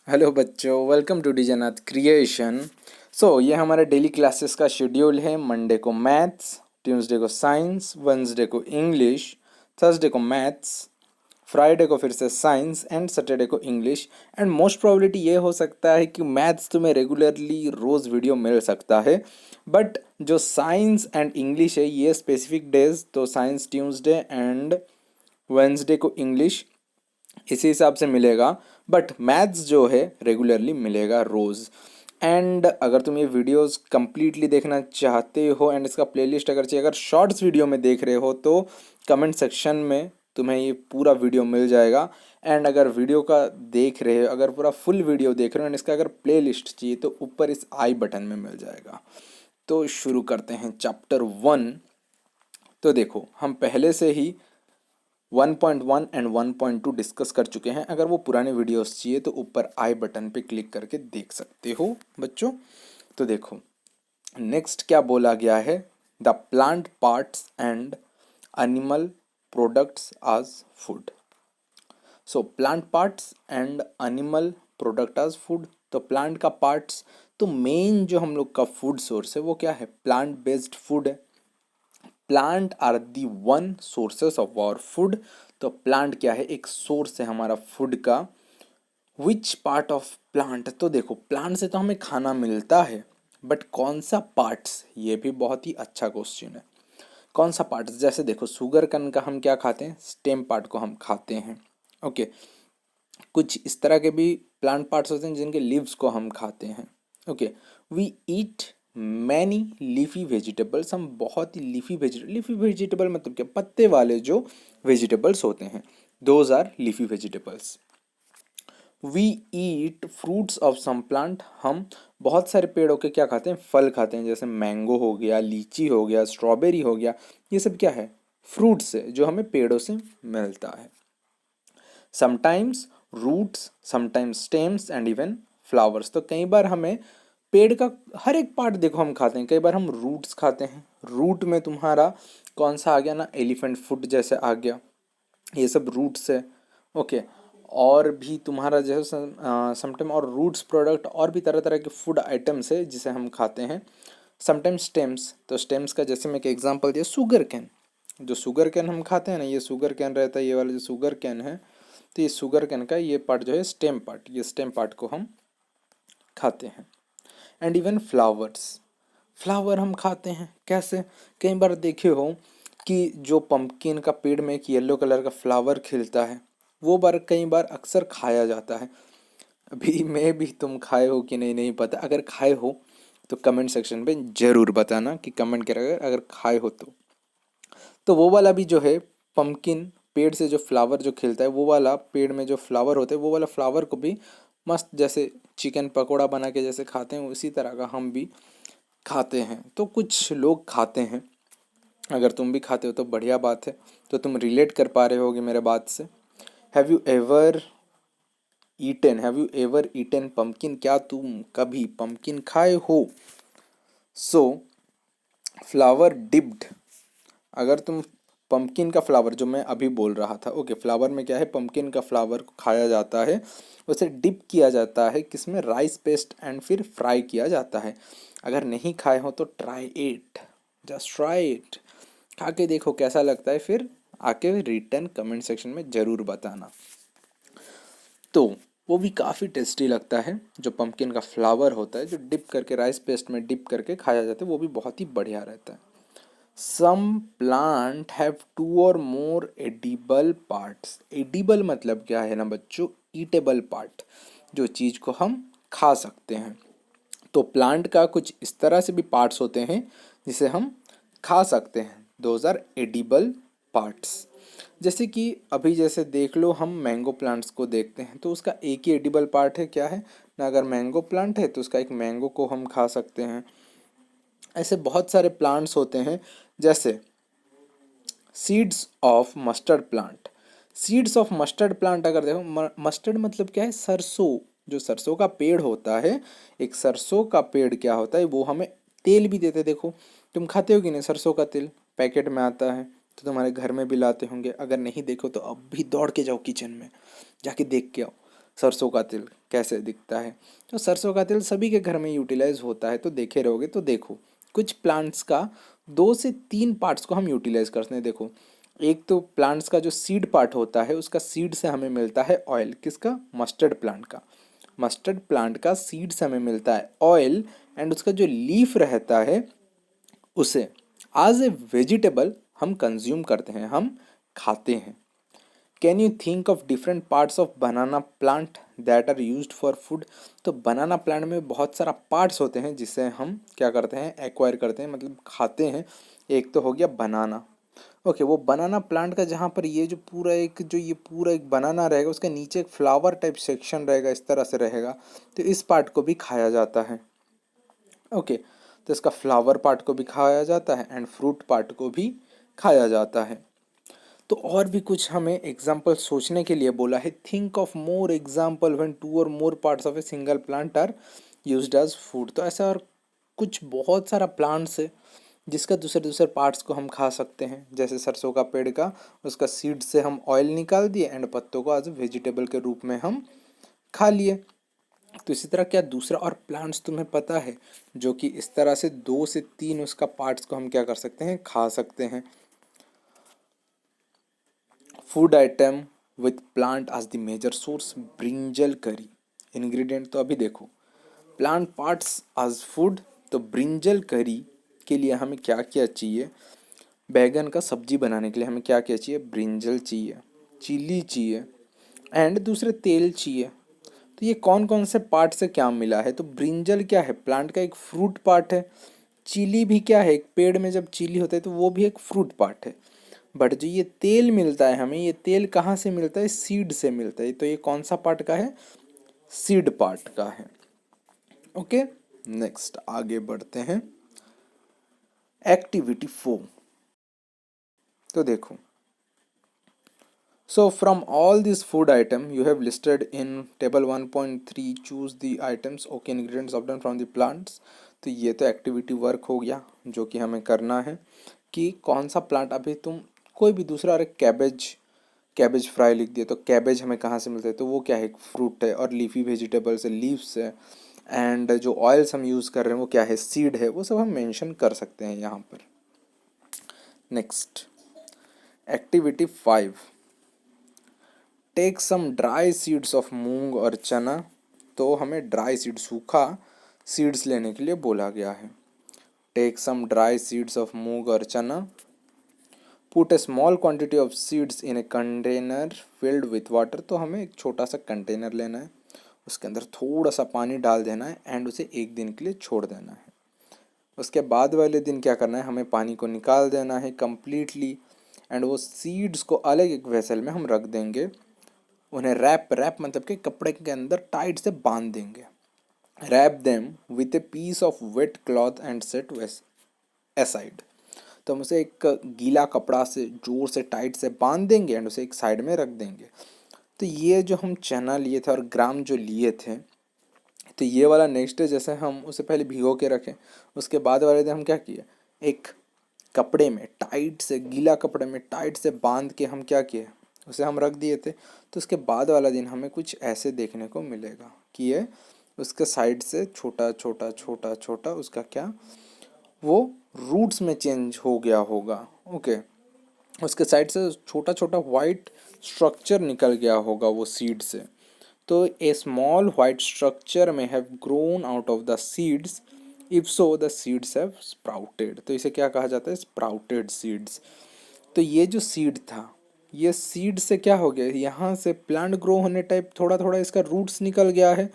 Hello बच्चों, welcome to डिजनाथ creation. ये हमारा डेली क्लासेस का शेड्यूल है। मंडे को मैथ्स, ट्यूसडे को साइंस, वेंसडे को इंग्लिश, थर्सडे को मैथ्स, फ्राइडे को फिर से साइंस एंड सैटरडे को इंग्लिश। एंड मोस्ट प्रोबेबिलिटी ये हो सकता है कि मैथ्स तुम्हें रेगुलरली रोज़ वीडियो मिल सकता है, बट जो साइंस एंड इंग्लिश है ये स्पेसिफिक डेज, तो साइंस ट्यूसडे एंड वेंसडे को इंग्लिश इसी हिसाब से मिलेगा। बट मैथ्स जो है रेगुलरली मिलेगा रोज़। एंड अगर तुम ये वीडियोस कंप्लीटली देखना चाहते हो एंड इसका प्लेलिस्ट अगर चाहिए, अगर शॉर्ट्स वीडियो में देख रहे हो तो कमेंट सेक्शन में तुम्हें ये पूरा वीडियो मिल जाएगा। एंड अगर वीडियो का देख रहे हो, अगर पूरा फुल वीडियो देख रहे हो एंड इसका अगर प्लेलिस्ट चाहिए तो ऊपर इस आई बटन में मिल जाएगा। तो शुरू करते हैं चैप्टर 1। तो देखो, हम पहले से ही 1.1 एंड 1.2 डिस्कस कर चुके हैं। अगर वो पुराने वीडियोस चाहिए तो ऊपर आई बटन पे क्लिक करके देख सकते हो बच्चों। तो देखो, नेक्स्ट क्या बोला गया है, the plant parts and animal products as food. Plant parts and animal product as food. तो प्लांट का पार्ट्स, तो मेन जो हम लोग का फूड सोर्स है वो क्या है, प्लांट बेस्ड फूड है। Plant are the one sources of our food. तो प्लांट क्या है, एक सोर्स है हमारा फूड का। विच पार्ट ऑफ प्लांट, तो देखो प्लांट से तो हमें खाना मिलता है, बट कौन सा पार्ट्स, ये भी बहुत ही अच्छा क्वेश्चन है। कौन सा पार्ट्स, जैसे देखो शुगर कन का हम क्या खाते हैं, स्टेम पार्ट को हम खाते हैं। ओके, कुछ इस तरह के भी प्लांट पार्ट्स होते हैं जिनके लीव्स को हम खाते हैं। Okay, we eat many leafy vegetables. हम बहुत ही लीफी वेजिटेबल मतलब क्या, पत्ते वाले जो वेजिटेबल्स होते हैं, those are leafy vegetables. We eat fruits of some plant. हम बहुत सारे पेड़ों के क्या खाते हैं, फल खाते हैं। जैसे मैंगो हो गया, लीची हो गया, स्ट्रॉबेरी हो गया, ये सब क्या है, फ्रूट्स है जो हमें पेड़ों से मिलता है। Sometimes roots, sometimes stems and even flowers. तो कई बार हमें पेड़ का हर एक पार्ट देखो हम खाते हैं। कई बार हम रूट्स खाते हैं। रूट में तुम्हारा कौन सा आ गया ना, एलिफेंट फुट जैसे आ गया, ये सब रूट्स है। ओके, और भी तुम्हारा जैसे समटाइम और रूट्स प्रोडक्ट और भी तरह तरह के फूड आइटम्स है जिसे हम खाते हैं। समटाइम्स स्टेम्स, तो स्टेम्स का जैसे मैं एक एग्जांपल दिया, शुगर कैन। जो शुगर कैन हम खाते हैं ना, ये शुगर कैन रहता है, ये वाला जो शुगर कैन है, तो ये शुगर कैन का ये पार्ट जो है स्टेम पार्ट, ये स्टेम पार्ट को हम खाते हैं। एंड इवन फ्लावर्स, फ्लावर हम खाते हैं कैसे, कई बार देखे हो कि जो पंपकिन का पेड़ में एक येलो कलर का फ्लावर खिलता है, वो बार कई बार अक्सर खाया जाता है। अभी मैं भी, तुम खाए हो कि नहीं नहीं पता, अगर खाए हो तो कमेंट सेक्शन पे ज़रूर बताना कि कमेंट करें अगर खाए हो तो वो वाला भी जो है पंपकिन पेड़ से जो फ्लावर जो खिलता है, वो वाला पेड़ में जो फ्लावर होते हैं, वो वाला फ्लावर को भी मस्त जैसे चिकन पकोड़ा बना के जैसे खाते हैं, उसी तरह का हम भी खाते हैं। तो कुछ लोग खाते हैं, अगर तुम भी खाते हो तो बढ़िया बात है। तो तुम रिलेट कर पा रहे होगे मेरे बात से। Have you ever eaten pumpkin, क्या तुम कभी पम्पकिन खाए हो। सो फ्लावर डिप्ड, अगर तुम पंपकिन का फ्लावर जो मैं अभी बोल रहा था, ओके, फ्लावर में क्या है, पंपकिन का फ्लावर को खाया जाता है, उसे डिप किया जाता है किसमें, राइस पेस्ट, एंड फिर फ्राई किया जाता है। अगर नहीं खाए हो तो try it, just try it, खा के देखो कैसा लगता है, फिर आके रिटर्न कमेंट सेक्शन में ज़रूर बताना। तो वो भी काफ़ी टेस्टी लगता है, जो पंपकिन का फ्लावर होता है, जो डिप करके राइस पेस्ट में डिप करके खाया जाता है, वो भी बहुत ही बढ़िया रहता है। सम प्लांट हैव टू और मोर एडिबल पार्ट्स। एडिबल मतलब क्या है ना बच्चों, ईटेबल पार्ट, जो चीज़ को हम खा सकते हैं। तो प्लांट का कुछ इस तरह से भी पार्ट्स होते हैं जिसे हम खा सकते हैं, दोज आर एडिबल पार्ट्स। जैसे कि अभी जैसे देख लो, हम मैंगो प्लांट्स को देखते हैं तो उसका एक ही एडिबल पार्ट है, क्या है ना, अगर मैंगो प्लांट है तो उसका एक मैंगो को हम खा सकते हैं। ऐसे बहुत सारे प्लांट्स होते हैं, जैसे seeds of mustard plant. Seeds of mustard plant अगर देखो, मस्टर्ड मतलब क्या है, सरसों, जो सरसों का पेड़ होता है, एक सरसों का पेड़ क्या होता है, वो हमें तेल भी देते। देखो तुम खाते हो कि नहीं, सरसों का तेल पैकेट में आता है, तो तुम्हारे घर में भी लाते होंगे। अगर नहीं देखो तो अब भी दौड़ के जाओ किचन में, जाके देख के आओ सरसों का तेल कैसे दिखता है। तो सरसों का तेल सभी के घर में यूटिलाइज होता है, तो देखे रहोगे तो देखो कुछ प्लांट्स का 2 से 3 पार्ट्स को हम यूटिलाइज करते हैं। देखो, एक तो प्लांट्स का जो सीड पार्ट होता है, उसका सीड से हमें मिलता है ऑयल। किसका? मस्टर्ड प्लांट का। मस्टर्ड प्लांट का सीड से हमें मिलता है ऑयल, एंड उसका जो लीफ रहता है उसे एज ए वेजिटेबल हम कंज्यूम करते हैं, हम खाते हैं। Can you think of different parts of banana plant that are used for food? तो बनाना प्लांट में बहुत सारा पार्ट्स होते हैं जिससे हम क्या करते हैं, एक्वायर करते हैं, मतलब खाते हैं। एक तो हो गया बनाना। ओके, वो बनाना प्लांट का जहाँ पर ये पूरा एक बनाना रहेगा, उसके नीचे एक फ्लावर टाइप सेक्शन रहेगा, इस तरह से रहेगा, तो इस पार्ट को भी खाया जाता है। ओके, तो इसका फ्लावर पार्ट को भी खाया जाता है एंड फ्रूट पार्ट को भी खाया जाता है। तो और भी कुछ हमें एग्जाम्पल सोचने के लिए बोला है। Think of more example when 2 or more parts of a single plant are used as food. तो ऐसा और कुछ बहुत सारा प्लांट्स है जिसका दूसरे दूसरे पार्ट्स को हम खा सकते हैं। जैसे सरसों का पेड़ का, उसका सीड से हम ऑयल निकाल दिए एंड पत्तों को एज वेजिटेबल के रूप में हम खा लिए। तो इसी तरह क्या दूसरा और प्लांट्स तुम्हें पता है जो कि इस तरह से 2 से 3 उसका पार्ट्स को हम क्या कर सकते हैं, खा सकते हैं। Food item with plant as the major source, brinjal curry. Ingredient तो अभी देखो, प्लांट पार्ट्स एज फूड। तो ब्रिंजल करी के लिए हमें क्या क्या चाहिए? बैगन का सब्जी बनाने के लिए हमें क्या क्या चाहिए? ब्रिंजल चाहिए, चिली चाहिए एंड दूसरे तेल चाहिए। तो ये कौन कौन से पार्ट से क्या मिला है? तो ब्रिंजल क्या है? प्लांट का एक फ्रूट पार्ट है। चिली भी क्या है? एक पेड़ में जब चिली होता है तो वो भी एक फ्रूट पार्ट है। बट जो ये तेल मिलता है हमें, ये तेल कहाँ से मिलता है? सीड से मिलता है। तो ये कौन सा पार्ट का है? सीड पार्ट का है। ओके, नेक्स्ट आगे बढ़ते हैं। एक्टिविटी 4। तो देखो, so from all these food item you have listed in table 1.3, choose the items okay ingredients obtained from the plants। तो ये तो एक्टिविटी वर्क हो गया जो कि हमें करना है कि कौन सा प्लांट, अभी तुम कोई भी दूसरा, अरे कैबेज फ्राई लिख दिया, तो कैबेज हमें कहाँ से मिलता है? तो वो क्या है? एक फ्रूट है। और लीफी वेजिटेबल्स है, लीव्स है। एंड जो ऑयल्स हम यूज़ कर रहे हैं वो क्या है? सीड है। वो सब हम मेंशन कर सकते हैं यहाँ पर। Next, activity 5, take some dry seeds of moong और चना। तो हमें ड्राई सीड, सूखा सीड्स लेने के लिए बोला गया है। Take some dry seeds of moong और chana, put a small quantity of seeds in a container filled with water. तो हमें एक छोटा सा कंटेनर लेना है, उसके अंदर थोड़ा सा पानी डाल देना है एंड उसे 1 दिन के लिए छोड़ देना है। उसके बाद वाले दिन क्या करना है? हमें पानी को निकाल देना है कम्प्लीटली एंड वो सीड्स को अलग एक वेसल में हम रख देंगे। उन्हें रैप मतलब कि कपड़े के अंदर टाइट से बांध देंगे। Wrap them with a piece of wet cloth and set aside. तो हम उसे एक गीला कपड़ा से जोर से टाइट से बांध देंगे एंड उसे एक साइड में रख देंगे। तो ये जो हम चना लिए थे और ग्राम जो लिए थे, तो ये वाला नेक्स्ट डे जैसे हम उसे पहले भिगो के रखें, उसके बाद वाले दिन हम क्या किए? एक कपड़े में टाइट से, गीला कपड़े में टाइट से बांध के हम क्या किए? उसे हम रख दिए थे। तो उसके बाद वाला दिन हमें कुछ ऐसे देखने को मिलेगा कि ये उसके साइड से छोटा छोटा छोटा छोटा उसका क्या, वो रूट्स में चेंज हो गया होगा। ओके, उसके साइड से छोटा छोटा वाइट स्ट्रक्चर निकल गया होगा वो सीड से। तो ए स्मॉल वाइट स्ट्रक्चर में have grown out of the seeds, if so the seeds have sprouted. तो इसे क्या कहा जाता है? Sprouted seeds. तो ये जो सीड था, ये सीड से क्या हो गया? यहाँ से प्लांट ग्रो होने टाइप थोड़ा थोड़ा इसका रूट्स निकल गया है।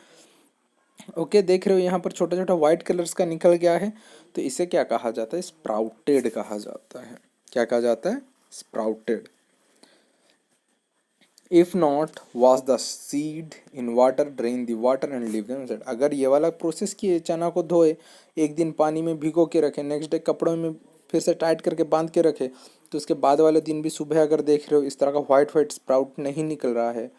ओके, देख रहे हो यहाँ पर छोटा छोटा वाइट कलर्स का निकल गया है। तो इसे क्या कहा जाता है? स्प्राउटेड कहा जाता है। क्या कहा जाता है? Sprouted. If not wash the seed in water, drain the water and leave them set. अगर ये वाला प्रोसेस किए, चना को धोए, 1 दिन पानी में भिगो के रखे, नेक्स्ट डे कपड़ों में फिर से टाइट करके बांध के रखे, तो उसके बाद वाले दिन भी सुबह अगर देख रहे हो इस तरह का वाइट वाइट स्प्राउट नहीं निकल रहा है,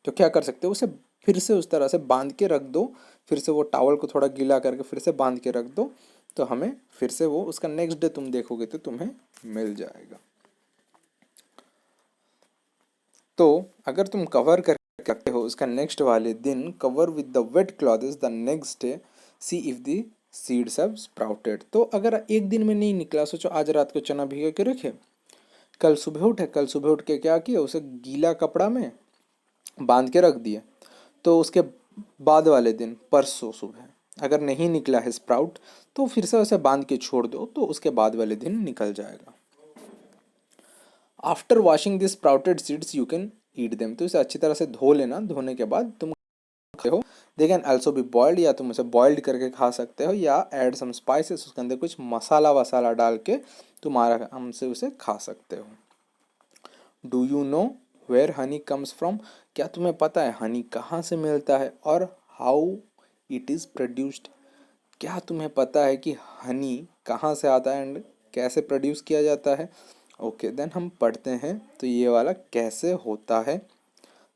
तो क्या कर सकते हो? उसे फिर से उस तरह से बांध के रख दो। फिर से वो टॉवल को थोड़ा गीला करके फिर से बांध के रख दो, तो हमें फिर से वो उसका नेक्स्ट डे तुम देखोगे तो तुम्हें मिल जाएगा। तो अगर तुम कवर करके करते हो उसका नेक्स्ट वाले दिन cover with the wet cloths the next day see if the seeds have sprouted. तो अगर एक दिन में नहीं निकला, सोचो आज रात को चना भिगो के रखे, कल सुबह उठे, कल सुबह उठ के क्या किया, उसे गीला कपड़ा में बांध के रख दिया, तो उसके बाद वाले दिन परसों सुबह अगर नहीं निकला है स्प्राउट तो फिर से उसे बांध के छोड़ दो, तो उसके बाद वाले दिन निकल जाएगा। After washing this sprouted seeds you can eat them. तो इसे अच्छी तरह से धो लेना, धोने के बाद तुम खाते हो। They can also be boiled, या तुम उसे बॉइल्ड करके खा सकते हो, या ऐड सम स्पाइसेस, उसके अंदर कुछ मसाला वसाला डाल के तुम आराम से उसे खा सकते हो। Do you know where honey comes from. क्या तुम्हें पता है हनी कहाँ से मिलता है और हाउ इट इज़ प्रोड्यूस्ड। क्या तुम्हें पता है कि हनी कहाँ से आता है एंड कैसे प्रोड्यूस किया जाता है। ओके देन हम पढ़ते हैं, तो ये वाला कैसे होता है।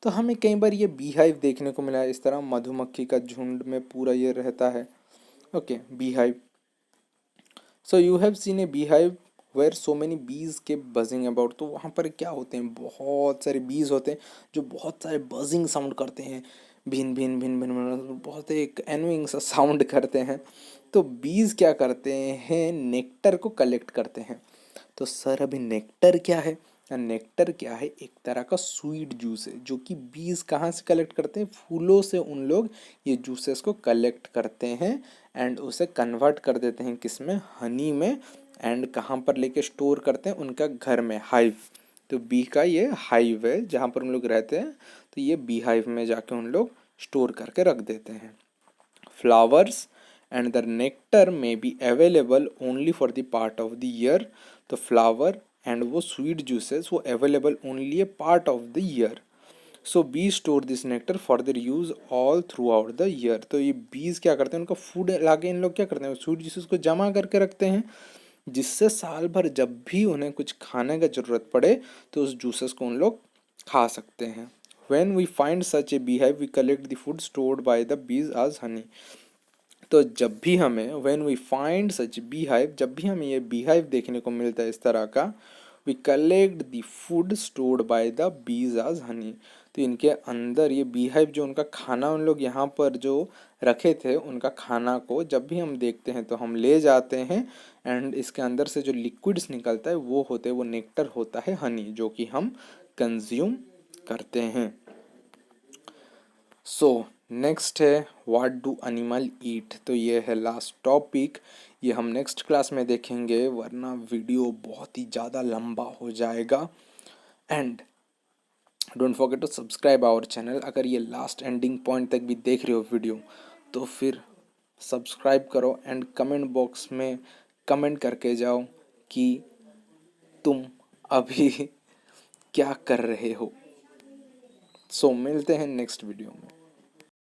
तो हमें कई बार ये बी हाइव देखने को मिला है, इस तरह मधुमक्खी का झुंड में पूरा ये रहता है। Okay bee hive, so you have seen a bee hive where so many bees के बजिंग अबाउट। तो वहाँ पर क्या होते हैं, बहुत सारे बीज होते हैं जो बहुत सारे बजिंग साउंड करते हैं, भिन भिन भिन भिन भिन, बहुत एक एनोइंग सा साउंड करते हैं। तो बीज क्या करते हैं, नेक्टर को कलेक्ट करते हैं। तो सर अभी नेक्टर क्या है, नेक्टर क्या है, एक तरह का स्वीट जूस है जो कि बीज कहाँ से कलेक्ट करते हैं, फूलों से उन लोग ये जूसेस को कलेक्ट करते हैं एंड उसे कन्वर्ट कर देते हैं किस में, हनी में। एंड कहाँ पर लेके स्टोर करते हैं, उनका घर में, हाइव। तो बी का ये हाइव है जहाँ पर उन लोग रहते हैं, तो ये बी हाइव में जाके उन लोग स्टोर करके रख देते हैं। फ्लावर्स एंड द नेक्टर में be available only for the part of the year. तो फ्लावर एंड वो स्वीट जूसेस वो available only A part of the year. So B store this nectar for their use all through out the year. तो ये बीज क्या करते हैं, उनका फूड लाके इन लोग क्या करते हैं, स्वीट जूसेस को जमा करके रखते हैं, जिससे साल भर जब भी उन्हें कुछ खाने का ज़रूरत पड़े तो उस जूसेस को उन लोग खा सकते हैं। When we find such a beehive, we collect the food stored by the bees as honey. तो जब भी हमें when we find such beehive, जब भी हमें ये beehive देखने को मिलता है इस तरह का, we collect the food stored by the bees as honey. तो इनके अंदर ये beehive जो उनका खाना उन लोग यहाँ पर जो रखे थे, उनका खाना को जब भी हम देखते हैं तो हम ले जाते हैं एंड इसके अंदर से जो लिक्विड्स निकलता है वो होते हैं, वो नेक्टर होता है हनी, जो कि हम कंज्यूम करते हैं। सो नेक्स्ट है व्हाट डू एनिमल ईट। तो ये है लास्ट टॉपिक, ये हम नेक्स्ट क्लास में देखेंगे वरना वीडियो बहुत ही ज़्यादा लंबा हो जाएगा। And don't forget to subscribe our channel. अगर ये लास्ट एंडिंग पॉइंट तक भी देख रहे हो वीडियो तो फिर सब्सक्राइब करो एंड कमेंट बॉक्स में कमेंट करके जाओ कि तुम अभी क्या कर रहे हो। सो मिलते हैं नेक्स्ट वीडियो में।